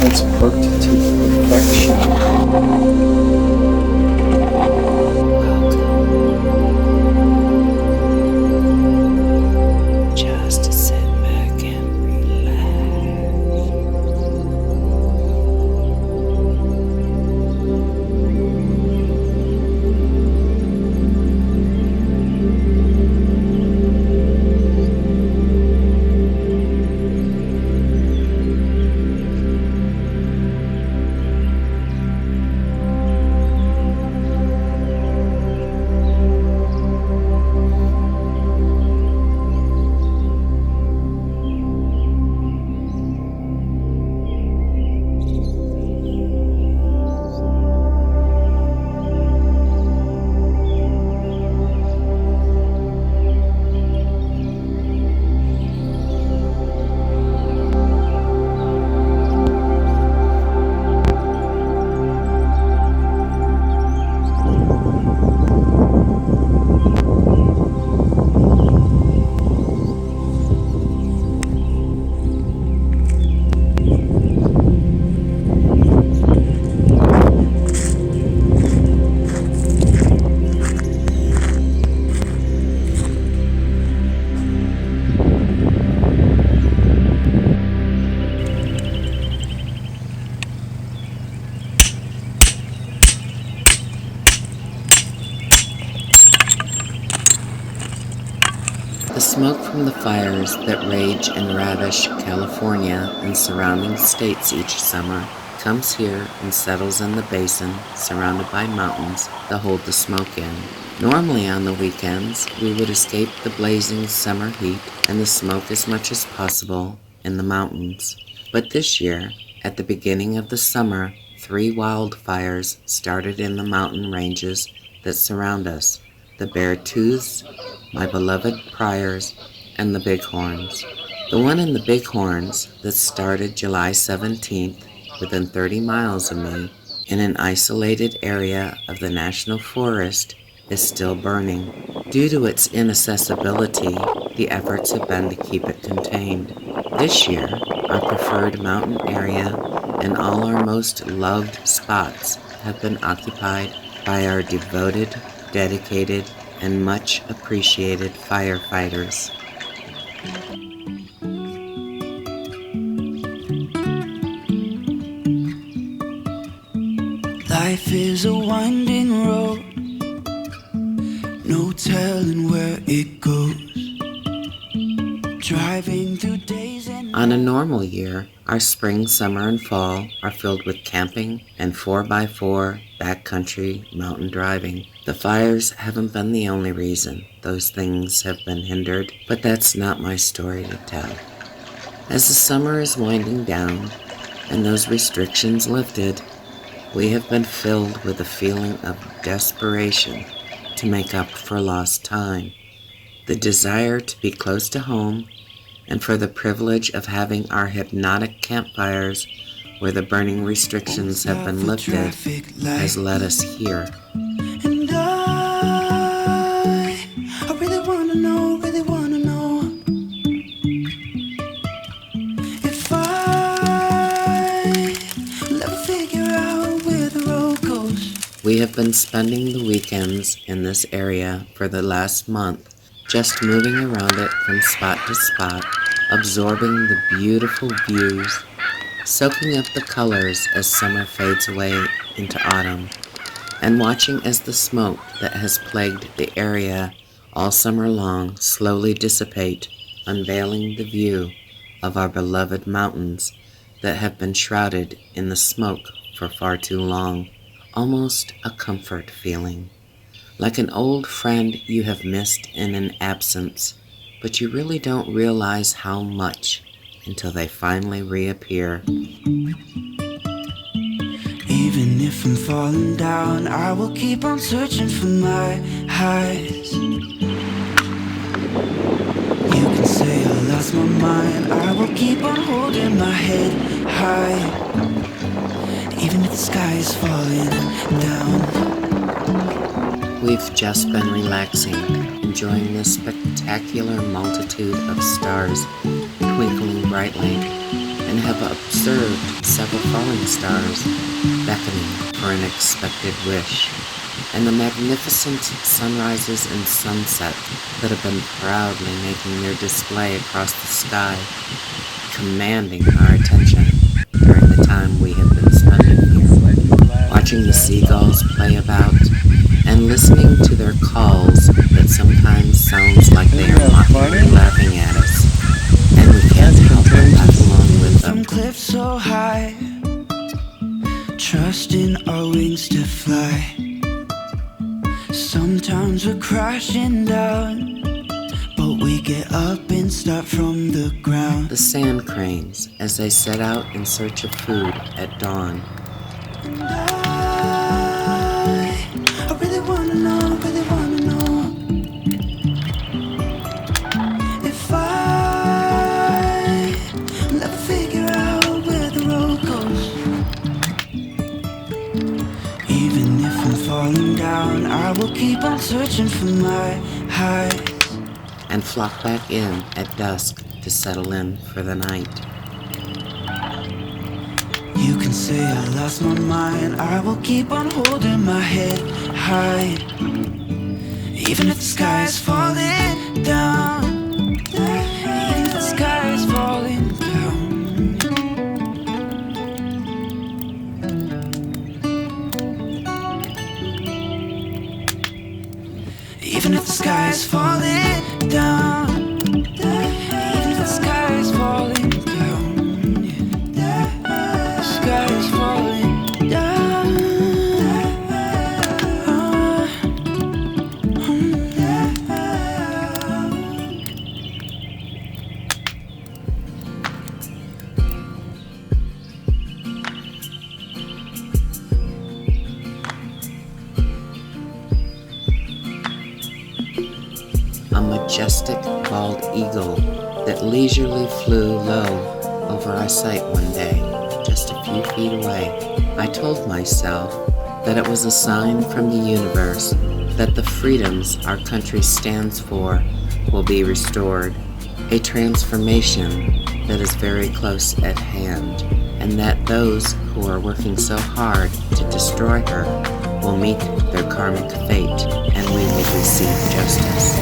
that's worked to perfection. Just sit back and relax. The smoke from the fires that rage and ravish California and surrounding states each summer comes here and settles in the basin surrounded by mountains that hold the smoke in. Normally on the weekends, we would escape the blazing summer heat and the smoke as much as possible in the mountains. But this year, at the beginning of the summer, 3 wildfires started in the mountain ranges that surround us: the Beartooths, my beloved Priors, and the Bighorns. The one in the Bighorns that started July 17th within 30 miles of me in an isolated area of the National Forest is still burning. Due to its inaccessibility, the efforts have been to keep it contained. This year, our preferred mountain area and all our most loved spots have been occupied by our devoted, dedicated, and much appreciated firefighters. Life is a winding road, no telling where it goes. Driving through days and On a normal year, our spring, summer, and fall are filled with camping and 4x4 backcountry mountain driving. The fires haven't been the only reason those things have been hindered, but that's not my story to tell. As the summer is winding down and those restrictions lifted, we have been filled with a feeling of desperation to make up for lost time, the desire to be close to home, and for the privilege of having our hypnotic campfires where the burning restrictions have been lifted has led us here. And I really wanna know if I'll ever figure out where the road goes. We have been spending the weekends in this area for the last month, just moving around it from spot to spot, absorbing the beautiful views, soaking up the colors as summer fades away into autumn, and watching as the smoke that has plagued the area all summer long slowly dissipate, unveiling the view of our beloved mountains that have been shrouded in the smoke for far too long. Almost a comfort feeling, like an old friend you have missed in an absence, but you really don't realize how much until they finally reappear. Even if I'm falling down, I will keep on searching for my highs. You can say I lost my mind, I will keep on holding my head high. Even if the sky is falling down. We've just been relaxing, enjoying the spectacular multitude of stars twinkling brightly, and have have observed several falling stars beckoning for an expected wish, and the magnificent sunrises and sunsets that have been proudly making their display across the sky, commanding our attention during the time we have been spending here, watching the seagulls play about and listening to their calls that sometimes sounds like they are mockingly laughing at us, and we can't help but laugh along with them. From cliffs so high, trusting our wings to fly. Sometimes we're crashing down, but we get up and start from the ground. The sand cranes as they set out in search of food at dawn. And I really wanna know, if I never figure out where the road goes. Even if I'm falling down, I will keep on searching for my highs. And flock back in at dusk to settle in for the night. You can say I lost my mind, I will keep on holding my head high. Even if the sky is falling down, even if the sky is falling down. Even if the sky is falling down, even if the sky is falling down, the sky is falling down. A majestic bald eagle that leisurely flew low over our sight one day, just a few feet away. I told myself that it was a sign from the universe that the freedoms our country stands for will be restored, a transformation that is very close at hand, and that those who are working so hard to destroy her will meet their karmic fate, and we will receive justice.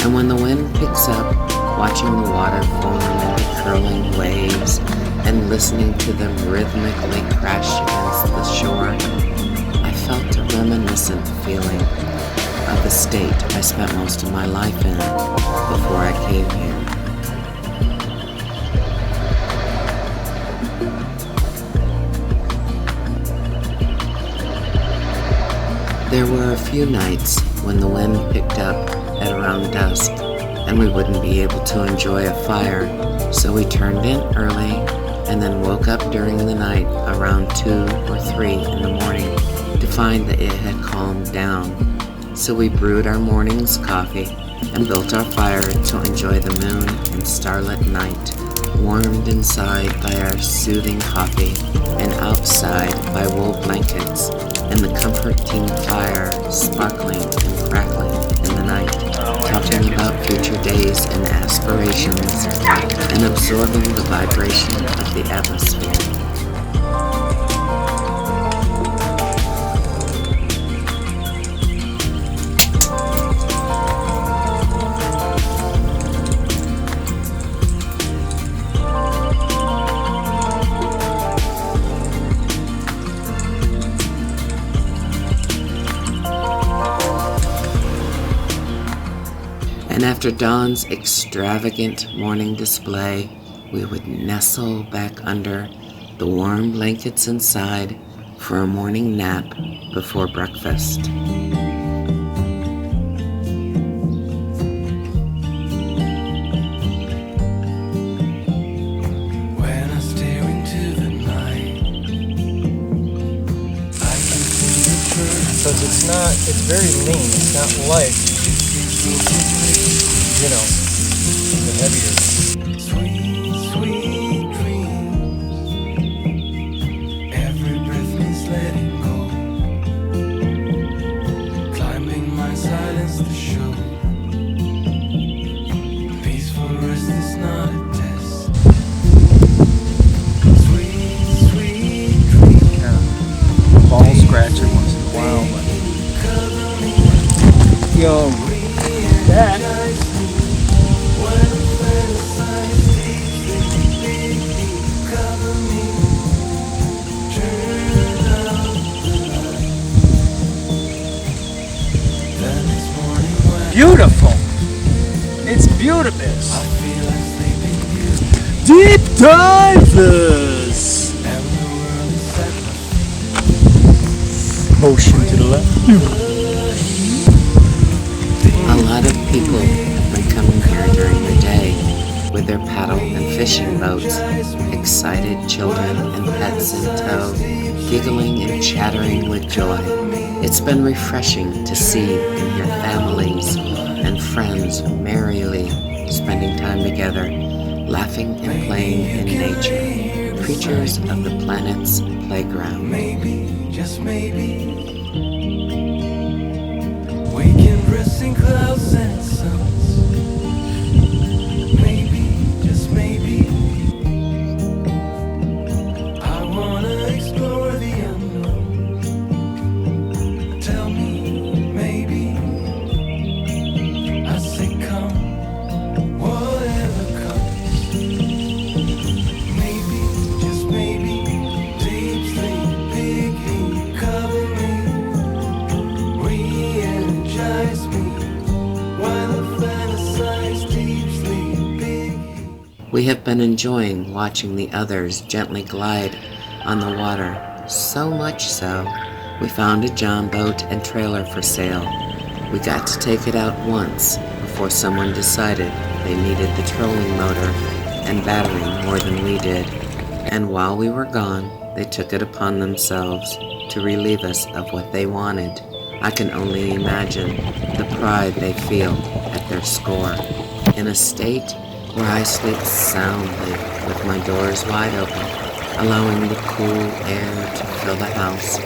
And when the wind picks up, watching the water foam into curling waves and listening to them rhythmically crash against the shore, I felt a reminiscent feeling of the state I spent most of my life in before I came here. There were a few nights when the wind picked up at around dusk and we wouldn't be able to enjoy a fire, so we turned in early and then woke up during the night around 2 or 3 in the morning to find that it had calmed down. So we brewed our morning's coffee and built our fire to enjoy the moon and starlit night, warmed inside by our soothing coffee and outside by wool blankets and the comforting fire sparkling and crackling in the night, talking about future days and aspirations and absorbing the vibration of the atmosphere. And after dawn's extravagant morning display, we would nestle back under the warm blankets inside for a morning nap before breakfast. When I stare into the night, I can see the truth. Because it's very lean, it's not light. you know, the heavier. Sweet, sweet dreams. Every breath means letting go. Climbing my silence to show. Peaceful rest is not a test. Sweet, sweet dreams. Yeah. Ball scratcher once in a while, but yo, that. Beautiful. It's beautiful. Deep divers. Motion to the left. A lot of people have been coming here during the day with their paddle and fishing boats, excited children and pets in tow, giggling and chattering with joy. It's been refreshing to see and hear families and friends merrily spending time together, laughing and playing in nature, creatures of the planet's playground. Maybe, just maybe, we can rest in clouds and suns. Maybe, just maybe, I wanna explore the unknown. Tell me, maybe, I say come, whatever comes. Maybe, just maybe, deep sleep, big heat, cover me, re-energize me, while I fantasize, deep sleep, big heat. We have been enjoying watching the others gently glide on the water, so much so, we found a John boat and trailer for sale. We got to take it out once before someone decided they needed the trolling motor and battery more than we did. And while we were gone, they took it upon themselves to relieve us of what they wanted. I can only imagine the pride they feel at their score. In a state where I sleep soundly with my doors wide open, allowing the cool air to fill the house.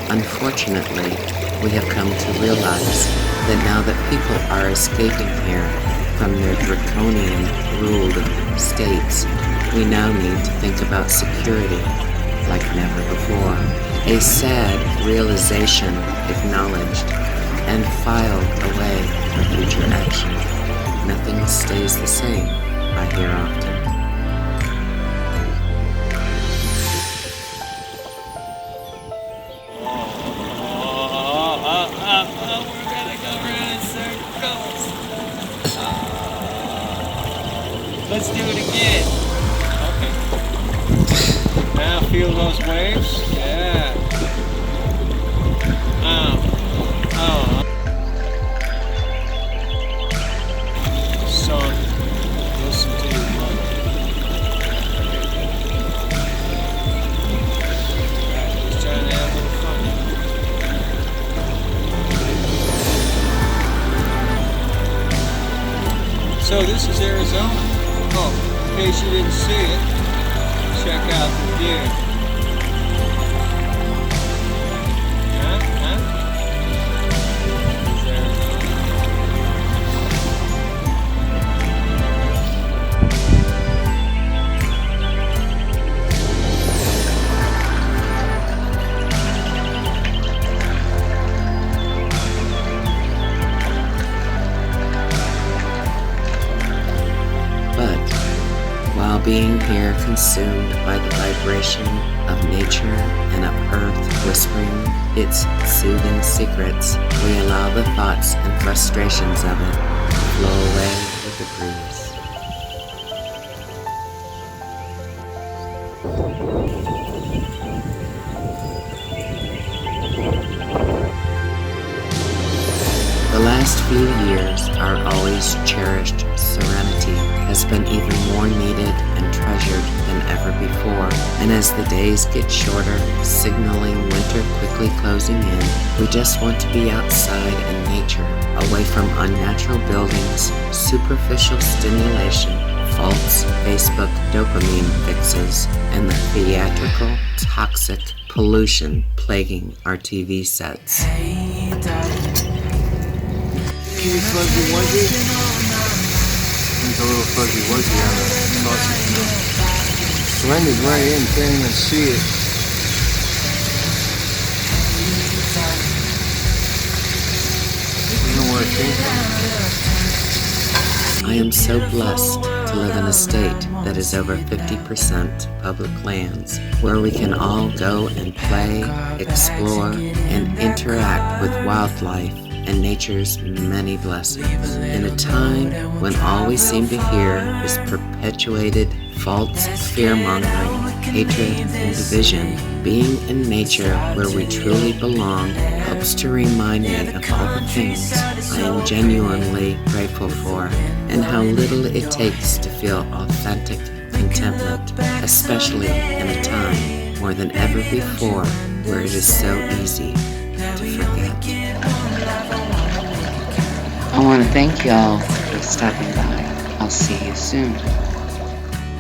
Unfortunately, we have come to realize that now that people are escaping here from their draconian ruled states, we now need to think about security like never before. A sad realization acknowledged and filed away for future action. Nothing stays the same, I hear often. We're gonna go around in circles. Let's do it again. Okay. Now feel those waves. Yeah. Oh. Son, listen to your mother. Just trying to have a little fun. So this is Arizona. Oh, in case you didn't see it, check out the view. Huh? This is Arizona. But while being here consumed by the vibration of nature and of earth whispering its soothing secrets, we allow the thoughts and frustrations of it to flow away with the breeze. The last few years, our always cherished serenity has been even more needed and treasured than ever before. And as the days get shorter, signaling winter quickly closing in, we just want to be outside in nature, away from unnatural buildings, superficial stimulation, false Facebook dopamine fixes, and the theatrical, toxic pollution plaguing our TV sets. Fuzzy wuzzy. There's a little fuzzy wuzzy on the sausage. Surrendered right in, can't even see it. I don't know where it came from. I am so blessed to live in a state that is over 50% public lands, where we can all go and play, explore, and interact with wildlife and nature's many blessings. In a time when all we seem to hear is perpetuated false fear-mongering, hatred, and division, being in nature where we truly belong helps to remind me of all the things I am genuinely grateful for, and how little it takes to feel authentic contentment, especially in a time more than ever before where it is so easy to forget. I want to thank y'all for stopping by. I'll see you soon.